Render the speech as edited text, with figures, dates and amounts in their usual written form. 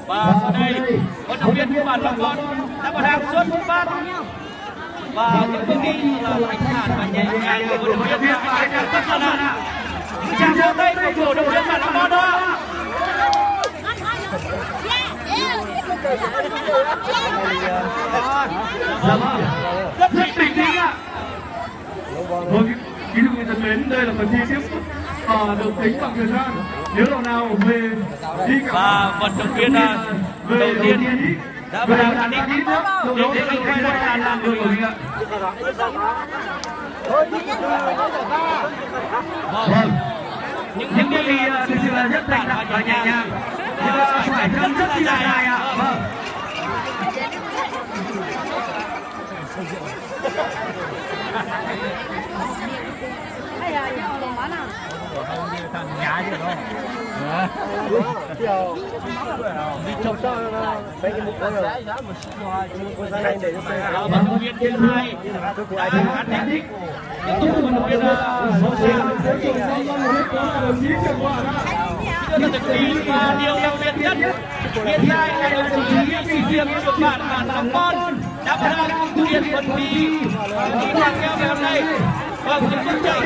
Và sau đây vận động viên của bản Long Con đã vào hàng xuất phát và những bước đi là thanh thản và nhẹ nhàng của vận động viên rất là nặng. Chàng giơ tay của vận động viên bản Long Con đó. Rất thích bình tĩnh ạ. Vâng, quý vị thân mến, đây là phần thi tiếp được tính bằng thời gian. Nếu đội nào về đi cả và vận động viên đầu tiên đã vào hàng đích để đến anh quay lại làm được rồi ạ. Vâng, Những bước đi thực sự là rất thành thạo và nhẹ nhàng, nhưng mà phải chân rất là dài ạ. Vâng. Vận động viên thứ hai đã cán đích tiếp tục vận động viên số 6 thực lý và điều đặc biệt nhất hiện tại là đồng chí sĩ diệm trưởng bản Long Con đã vào hàng thực hiện phần thi kỹ thuật theo ngày hôm nay. Vâng, những bước chạy